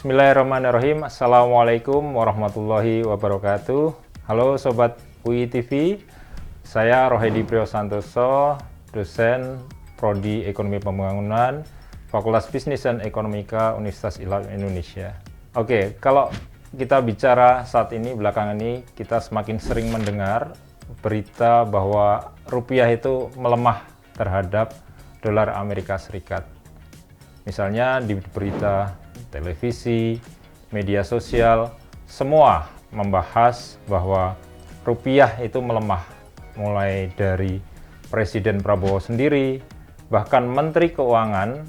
Bismillahirrahmanirrahim. Assalamualaikum warahmatullahi wabarakatuh. Halo Sobat UI TV, saya Rohedi Priyosantoso, dosen Prodi Ekonomi Pembangunan, Fakultas Bisnis dan Ekonomika Universitas Islam Indonesia. Oke, kalau kita bicara saat ini, belakangan ini, kita semakin sering mendengar berita bahwa rupiah itu melemah terhadap dolar Amerika Serikat. Misalnya di berita televisi, media sosial, semua membahas bahwa rupiah itu melemah, mulai dari Presiden Prabowo sendiri, bahkan Menteri Keuangan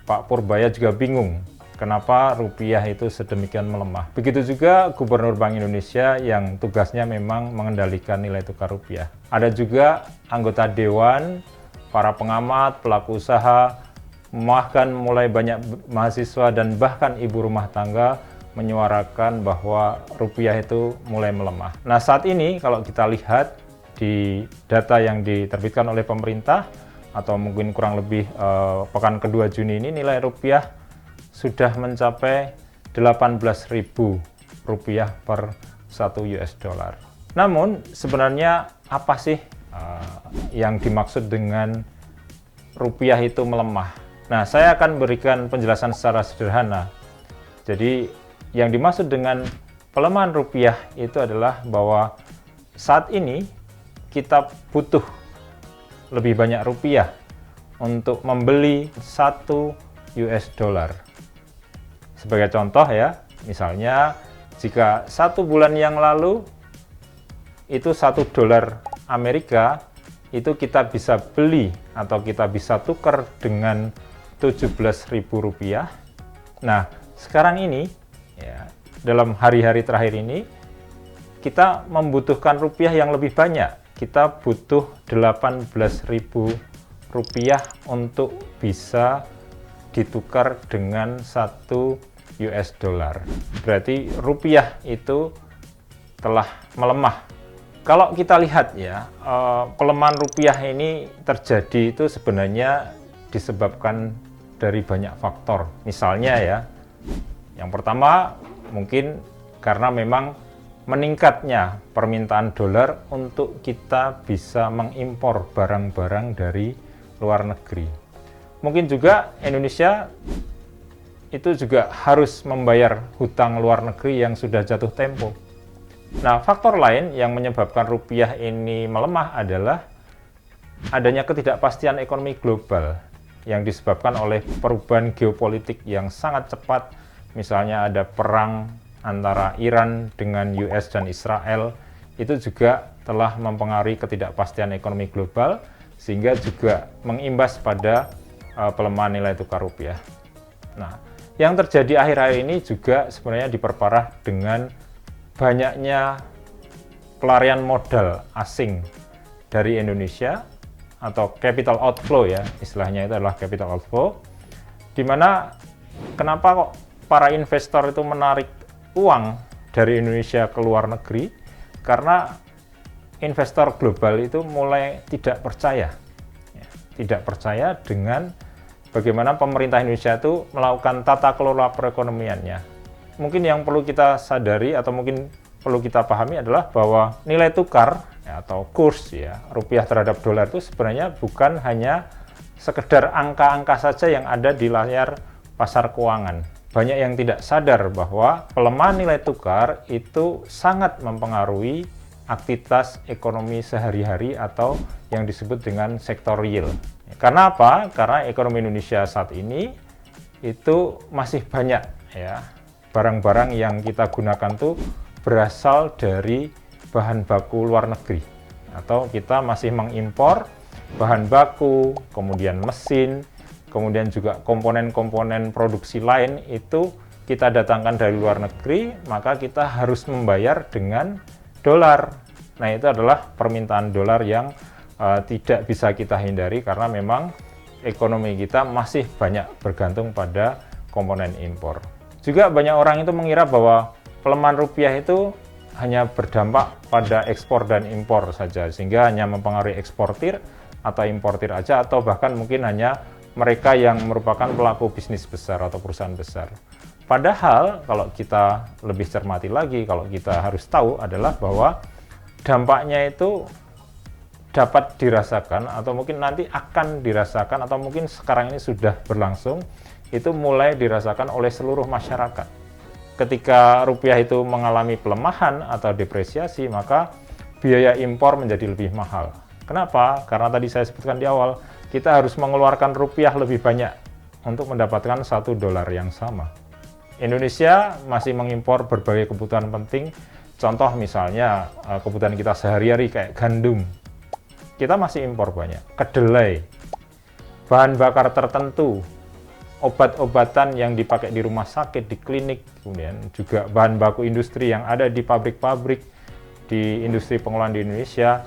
Pak Purbaya juga bingung kenapa rupiah itu sedemikian melemah. Begitu juga Gubernur Bank Indonesia yang tugasnya memang mengendalikan nilai tukar rupiah. Ada juga anggota dewan, para pengamat, pelaku usaha, bahkan mulai banyak mahasiswa dan bahkan ibu rumah tangga menyuarakan bahwa rupiah itu mulai melemah. Nah, saat ini kalau kita lihat di data yang diterbitkan oleh pemerintah atau mungkin kurang lebih pekan kedua Juni ini, nilai rupiah sudah mencapai 18.000 rupiah per 1 US dollar. Namun sebenarnya apa sih yang dimaksud dengan rupiah itu melemah? Nah, saya akan berikan penjelasan secara sederhana. Jadi, yang dimaksud dengan pelemahan rupiah itu adalah bahwa saat ini kita butuh lebih banyak rupiah untuk membeli 1 US dollar. Sebagai contoh ya, misalnya jika 1 bulan yang lalu itu 1 dolar Amerika itu kita bisa beli atau kita bisa tukar dengan 17.000 rupiah. Nah, sekarang ini ya, dalam hari-hari terakhir ini kita membutuhkan rupiah yang lebih banyak. Kita butuh 18.000 rupiah untuk bisa ditukar dengan 1 US dollar. Berarti rupiah itu telah melemah. Kalau kita lihat ya, pelemahan rupiah ini terjadi itu sebenarnya disebabkan dari banyak faktor. Misalnya ya, yang pertama mungkin karena memang meningkatnya permintaan dolar untuk kita bisa mengimpor barang-barang dari luar negeri. Mungkin juga Indonesia itu juga harus membayar hutang luar negeri yang sudah jatuh tempo. Nah, faktor lain yang menyebabkan rupiah ini melemah adalah adanya ketidakpastian ekonomi global yang disebabkan oleh perubahan geopolitik yang sangat cepat. Misalnya ada perang antara Iran dengan US dan Israel, itu juga telah mempengaruhi ketidakpastian ekonomi global sehingga juga mengimbas pada pelemahan nilai tukar rupiah. Nah, yang terjadi akhir-akhir ini juga sebenarnya diperparah dengan banyaknya pelarian modal asing dari Indonesia atau capital outflow ya, istilahnya itu adalah capital outflow, di mana kenapa kok para investor itu menarik uang dari Indonesia ke luar negeri? Karena investor global itu mulai tidak percaya dengan bagaimana pemerintah Indonesia itu melakukan tata kelola perekonomiannya. Mungkin yang perlu kita sadari atau mungkin perlu kita pahami adalah bahwa nilai tukar ya, atau kurs ya rupiah terhadap dolar itu sebenarnya bukan hanya sekedar angka-angka saja yang ada di layar pasar keuangan. Banyak yang tidak sadar bahwa pelemahan nilai tukar itu sangat mempengaruhi aktivitas ekonomi sehari-hari atau yang disebut dengan sektor real. Karena apa? Karena ekonomi Indonesia saat ini itu masih banyak ya barang-barang yang kita gunakan tuh berasal dari bahan baku luar negeri, atau kita masih mengimpor bahan baku, kemudian mesin, kemudian juga komponen-komponen produksi lain itu kita datangkan dari luar negeri, maka kita harus membayar dengan dolar. Nah, itu adalah permintaan dolar yang tidak bisa kita hindari karena memang ekonomi kita masih banyak bergantung pada komponen impor. Juga banyak orang itu mengira bahwa pelemahan rupiah itu hanya berdampak pada ekspor dan impor saja, sehingga hanya mempengaruhi eksportir atau importir aja, atau bahkan mungkin hanya mereka yang merupakan pelaku bisnis besar atau perusahaan besar. Padahal kalau kita lebih cermati lagi, kalau kita harus tahu adalah bahwa dampaknya itu dapat dirasakan atau mungkin nanti akan dirasakan atau mungkin sekarang ini sudah berlangsung, itu mulai dirasakan oleh seluruh masyarakat. Ketika rupiah itu mengalami pelemahan atau depresiasi, maka biaya impor menjadi lebih mahal. Kenapa? Karena tadi saya sebutkan di awal, kita harus mengeluarkan rupiah lebih banyak untuk mendapatkan $1 yang sama. Indonesia masih mengimpor berbagai kebutuhan penting, contoh misalnya kebutuhan kita sehari-hari kayak gandum. Kita masih impor banyak, kedelai, bahan bakar tertentu, obat-obatan yang dipakai di rumah sakit, di klinik, kemudian juga bahan baku industri yang ada di pabrik-pabrik, di industri pengolahan di Indonesia,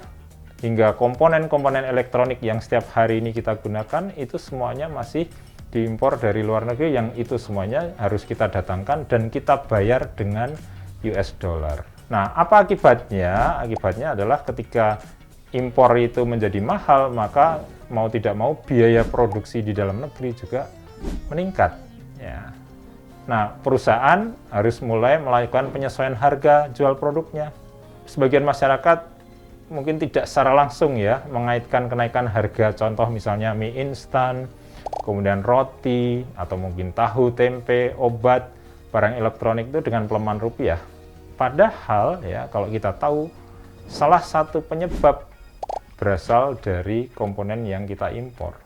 hingga komponen-komponen elektronik yang setiap hari ini kita gunakan, itu semuanya masih diimpor dari luar negeri, yang itu semuanya harus kita datangkan dan kita bayar dengan US dollar. Nah, apa akibatnya? Akibatnya adalah ketika impor itu menjadi mahal, maka mau tidak mau biaya produksi di dalam negeri juga meningkat. Ya. Nah, perusahaan harus mulai melakukan penyesuaian harga jual produknya. Sebagian masyarakat mungkin tidak secara langsung ya mengaitkan kenaikan harga, contoh misalnya mie instan, kemudian roti, atau mungkin tahu, tempe, obat, barang elektronik itu dengan pelemahan rupiah. Padahal ya kalau kita tahu salah satu penyebab berasal dari komponen yang kita impor.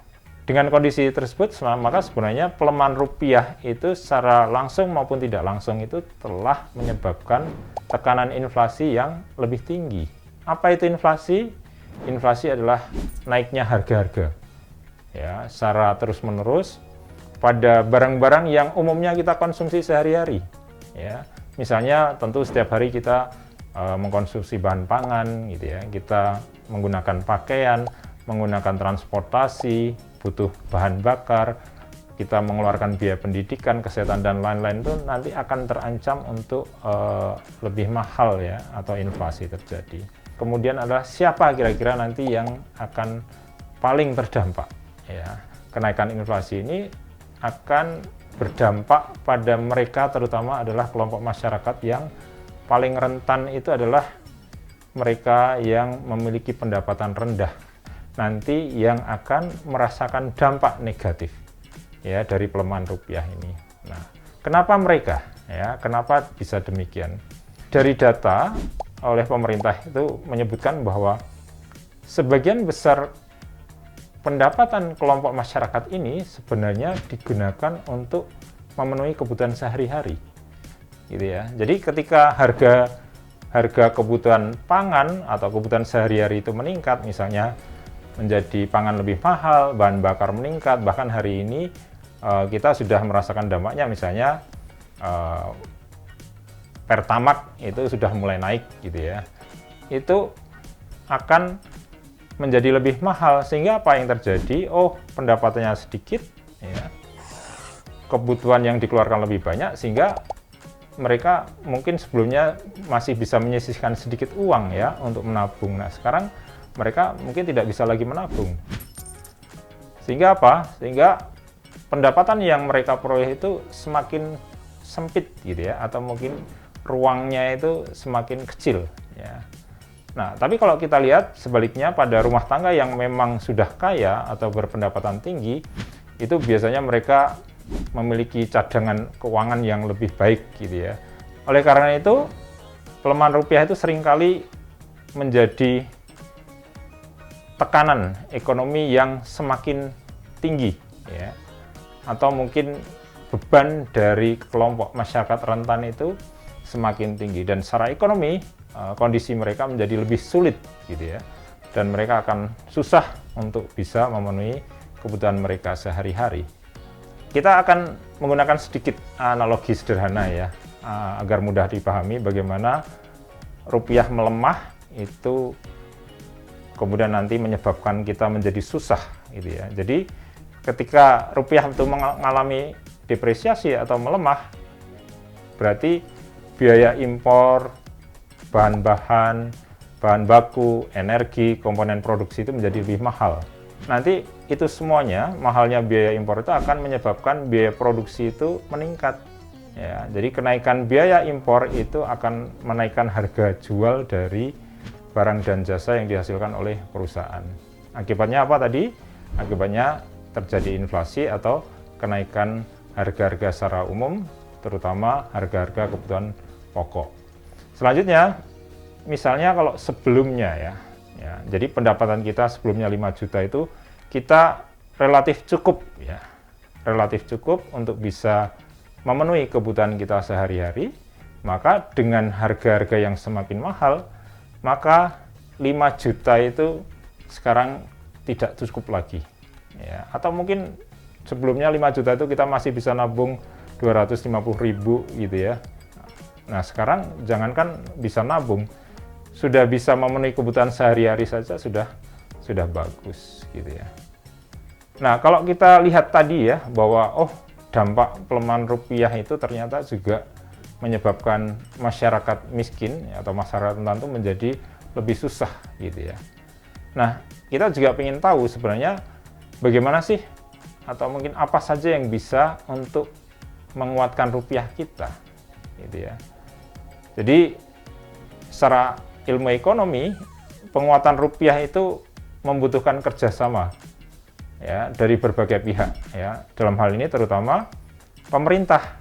Dengan kondisi tersebut, maka sebenarnya pelemahan rupiah itu secara langsung maupun tidak langsung itu telah menyebabkan tekanan inflasi yang lebih tinggi. Apa itu inflasi? Inflasi adalah naiknya harga-harga. Ya, secara terus-menerus pada barang-barang yang umumnya kita konsumsi sehari-hari. Ya, misalnya tentu setiap hari kita mengkonsumsi bahan pangan, gitu ya. Kita menggunakan pakaian, menggunakan transportasi, butuh bahan bakar, kita mengeluarkan biaya pendidikan, kesehatan dan lain-lain, itu nanti akan terancam untuk lebih mahal ya, atau inflasi terjadi. Kemudian adalah siapa kira-kira nanti yang akan paling terdampak ya. Kenaikan inflasi ini akan berdampak pada mereka, terutama adalah kelompok masyarakat yang paling rentan, itu adalah mereka yang memiliki pendapatan rendah, nanti yang akan merasakan dampak negatif ya dari pelemahan rupiah ini. Nah, kenapa mereka? Ya, kenapa bisa demikian? Dari data oleh pemerintah itu menyebutkan bahwa sebagian besar pendapatan kelompok masyarakat ini sebenarnya digunakan untuk memenuhi kebutuhan sehari-hari. Gitu ya. Jadi ketika harga kebutuhan pangan atau kebutuhan sehari-hari itu meningkat, misalnya menjadi pangan lebih mahal, bahan bakar meningkat, bahkan hari ini kita sudah merasakan dampaknya, misalnya Pertamax itu sudah mulai naik gitu ya. Itu akan menjadi lebih mahal, sehingga apa yang terjadi? Oh, pendapatannya sedikit ya. Kebutuhan yang dikeluarkan lebih banyak, sehingga mereka mungkin sebelumnya masih bisa menyisihkan sedikit uang ya untuk menabung. Nah, sekarang mereka mungkin tidak bisa lagi menabung. Sehingga apa? Sehingga pendapatan yang mereka peroleh itu semakin sempit gitu ya, atau mungkin ruangnya itu semakin kecil ya. Nah, tapi kalau kita lihat sebaliknya pada rumah tangga yang memang sudah kaya atau berpendapatan tinggi, itu biasanya mereka memiliki cadangan keuangan yang lebih baik gitu ya. Oleh karena itu, pelemahan rupiah itu seringkali menjadi tekanan ekonomi yang semakin tinggi ya. Atau mungkin beban dari kelompok masyarakat rentan itu semakin tinggi, dan secara ekonomi kondisi mereka menjadi lebih sulit gitu ya. Dan mereka akan susah untuk bisa memenuhi kebutuhan mereka sehari-hari. Kita akan menggunakan sedikit analogi sederhana ya, agar mudah dipahami bagaimana rupiah melemah itu kemudian nanti menyebabkan kita menjadi susah gitu ya. Jadi ketika rupiah itu mengalami depresiasi atau melemah, berarti biaya impor, bahan-bahan, bahan baku, energi, komponen produksi itu menjadi lebih mahal. Nanti itu semuanya, mahalnya biaya impor itu akan menyebabkan biaya produksi itu meningkat. Ya, jadi kenaikan biaya impor itu akan menaikkan harga jual dari barang dan jasa yang dihasilkan oleh perusahaan. Akibatnya apa tadi? Akibatnya terjadi inflasi atau kenaikan harga-harga secara umum, terutama harga-harga kebutuhan pokok. Selanjutnya, misalnya kalau sebelumnya ya, jadi pendapatan kita sebelumnya 5 juta itu kita relatif cukup ya, relatif cukup untuk bisa memenuhi kebutuhan kita sehari-hari, maka dengan harga-harga yang semakin mahal, maka 5 juta itu sekarang tidak cukup lagi. Ya, atau mungkin sebelumnya 5 juta itu kita masih bisa nabung 250.000 gitu ya. Nah sekarang jangankan bisa nabung, sudah bisa memenuhi kebutuhan sehari-hari saja sudah bagus gitu ya. Nah kalau kita lihat tadi ya bahwa dampak pelemahan rupiah itu ternyata juga menyebabkan masyarakat miskin atau masyarakat tertentu menjadi lebih susah gitu ya. Nah, kita juga ingin tahu sebenarnya bagaimana sih atau mungkin apa saja yang bisa untuk menguatkan rupiah kita gitu ya. Jadi secara ilmu ekonomi, penguatan rupiah itu membutuhkan kerjasama ya dari berbagai pihak ya, dalam hal ini terutama pemerintah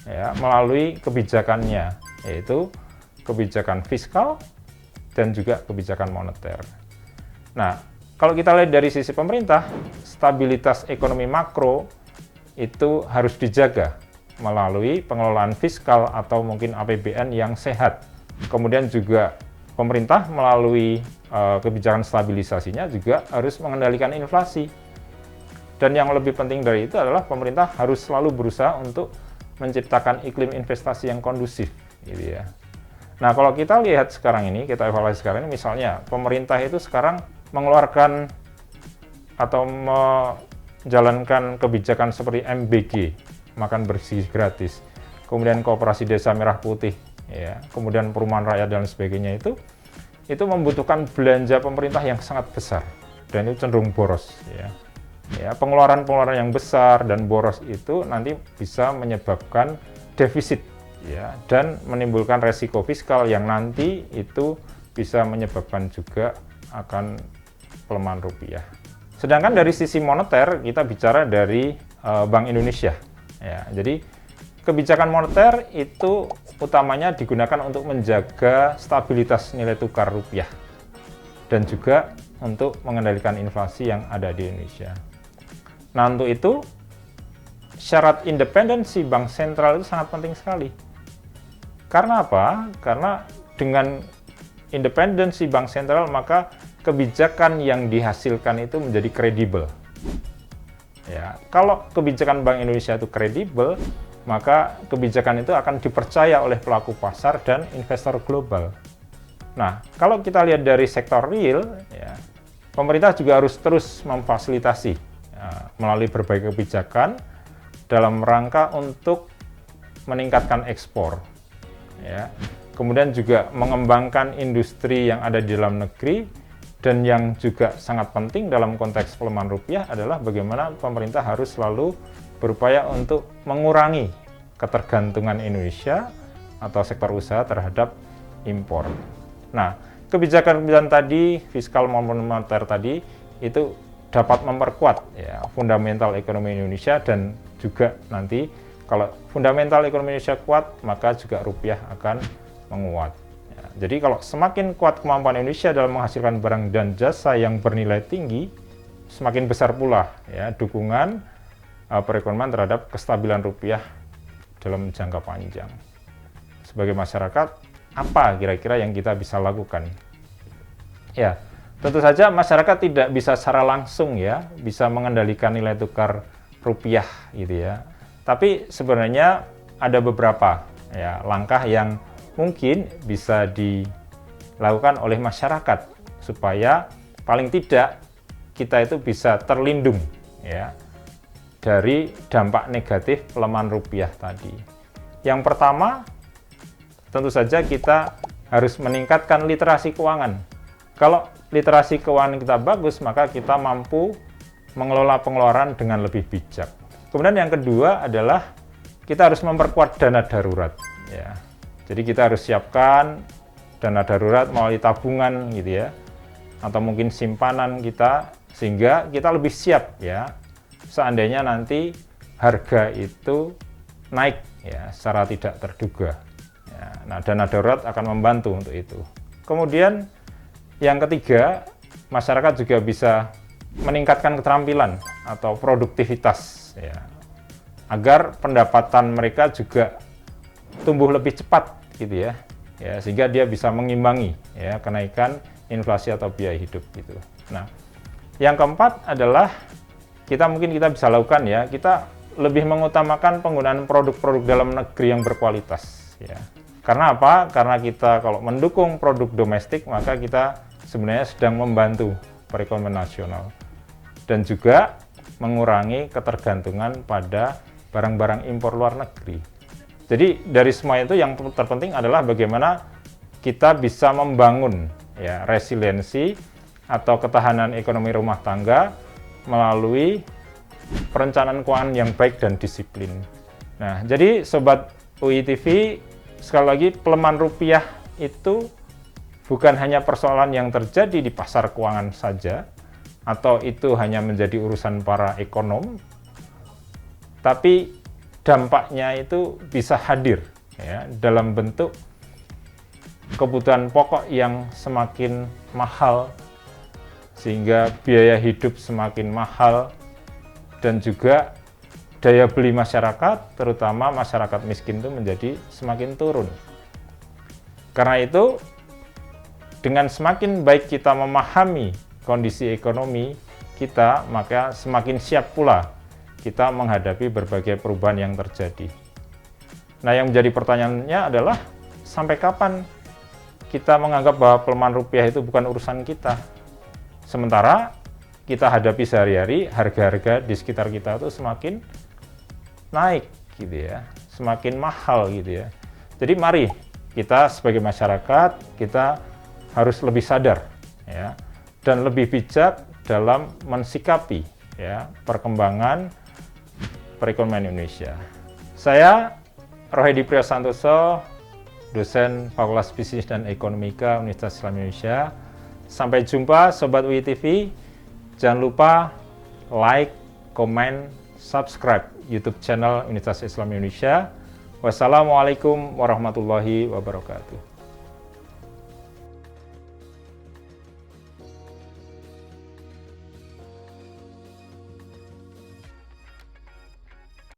ya melalui kebijakannya, yaitu kebijakan fiskal dan juga kebijakan moneter. Nah, kalau kita lihat dari sisi pemerintah, stabilitas ekonomi makro itu harus dijaga melalui pengelolaan fiskal atau mungkin APBN yang sehat. Kemudian juga pemerintah melalui kebijakan stabilisasinya juga harus mengendalikan inflasi. Dan yang lebih penting dari itu adalah pemerintah harus selalu berusaha untuk menciptakan iklim investasi yang kondusif, gitu ya. Nah, kalau kita lihat sekarang ini, kita evaluasi sekarang ini, misalnya pemerintah itu sekarang mengeluarkan atau menjalankan kebijakan seperti MBG, makan bersih gratis, kemudian Koperasi Desa Merah Putih, ya, kemudian perumahan rakyat dan sebagainya itu membutuhkan belanja pemerintah yang sangat besar dan itu cenderung boros, ya. Ya, pengeluaran-pengeluaran yang besar dan boros itu nanti bisa menyebabkan defisit ya, dan menimbulkan resiko fiskal yang nanti itu bisa menyebabkan juga akan pelemahan rupiah. Sedangkan dari sisi moneter kita bicara dari Bank Indonesia ya. Jadi kebijakan moneter itu utamanya digunakan untuk menjaga stabilitas nilai tukar rupiah dan juga untuk mengendalikan inflasi yang ada di Indonesia. Nah, untuk itu syarat independensi bank sentral itu sangat penting sekali. Karena apa? Karena dengan independensi bank sentral maka kebijakan yang dihasilkan itu menjadi kredibel. Ya, kalau kebijakan Bank Indonesia itu kredibel, maka kebijakan itu akan dipercaya oleh pelaku pasar dan investor global. Nah, kalau kita lihat dari sektor real, ya, pemerintah juga harus terus memfasilitasi melalui berbagai kebijakan dalam rangka untuk meningkatkan ekspor, ya. Kemudian juga mengembangkan industri yang ada di dalam negeri, dan yang juga sangat penting dalam konteks pelemahan rupiah adalah bagaimana pemerintah harus selalu berupaya untuk mengurangi ketergantungan Indonesia atau sektor usaha terhadap impor. Nah, kebijakan-kebijakan tadi, fiskal maupun moneter tadi, itu dapat memperkuat ya, fundamental ekonomi Indonesia, dan juga nanti kalau fundamental ekonomi Indonesia kuat, maka juga rupiah akan menguat. Ya, jadi kalau semakin kuat kemampuan Indonesia dalam menghasilkan barang dan jasa yang bernilai tinggi, semakin besar pula ya dukungan perekonomian terhadap kestabilan rupiah dalam jangka panjang. Sebagai masyarakat, apa kira-kira yang kita bisa lakukan? Ya, tentu saja masyarakat tidak bisa secara langsung ya bisa mengendalikan nilai tukar rupiah gitu ya. Tapi sebenarnya ada beberapa ya langkah yang mungkin bisa dilakukan oleh masyarakat supaya paling tidak kita itu bisa terlindung ya dari dampak negatif pelemahan rupiah tadi. Yang pertama, tentu saja kita harus meningkatkan literasi keuangan. Kalau literasi keuangan kita bagus, maka kita mampu mengelola pengeluaran dengan lebih bijak. Kemudian yang kedua adalah kita harus memperkuat dana darurat ya. Jadi kita harus siapkan dana darurat melalui tabungan gitu ya, atau mungkin simpanan kita, sehingga kita lebih siap ya seandainya nanti harga itu naik ya secara tidak terduga ya. Nah, dana darurat akan membantu untuk itu. Kemudian yang ketiga, masyarakat juga bisa meningkatkan keterampilan atau produktivitas ya, agar pendapatan mereka juga tumbuh lebih cepat gitu ya, sehingga dia bisa mengimbangi ya kenaikan inflasi atau biaya hidup gitu. Nah, yang keempat adalah kita bisa lakukan ya, kita lebih mengutamakan penggunaan produk-produk dalam negeri yang berkualitas ya. Karena apa? Karena kita kalau mendukung produk domestik, maka kita sebenarnya sedang membantu perekonomian nasional dan juga mengurangi ketergantungan pada barang-barang impor luar negeri. Jadi dari semua itu yang terpenting adalah bagaimana kita bisa membangun ya resiliensi atau ketahanan ekonomi rumah tangga melalui perencanaan keuangan yang baik dan disiplin. Nah, jadi Sobat UI TV, sekali lagi pelemahan rupiah itu bukan hanya persoalan yang terjadi di pasar keuangan saja, atau itu hanya menjadi urusan para ekonom, tapi dampaknya itu bisa hadir ya, dalam bentuk kebutuhan pokok yang semakin mahal, sehingga biaya hidup semakin mahal, dan juga daya beli masyarakat, terutama masyarakat miskin itu menjadi semakin turun. Karena itu, dengan semakin baik kita memahami kondisi ekonomi kita, maka semakin siap pula kita menghadapi berbagai perubahan yang terjadi. Nah, yang menjadi pertanyaannya adalah sampai kapan kita menganggap bahwa pelemahan rupiah itu bukan urusan kita, sementara kita hadapi sehari-hari harga-harga di sekitar kita itu semakin naik gitu ya, semakin mahal gitu ya. Jadi mari kita sebagai masyarakat, kita harus lebih sadar ya, dan lebih bijak dalam mensikapi ya perkembangan perekonomian Indonesia. Saya Rohedi Priyosantoso, dosen Fakultas Bisnis dan Ekonomika Universitas Islam Indonesia. Sampai jumpa Sobat UI TV. Jangan lupa like, komen, subscribe YouTube channel Universitas Islam Indonesia. Wassalamualaikum warahmatullahi wabarakatuh.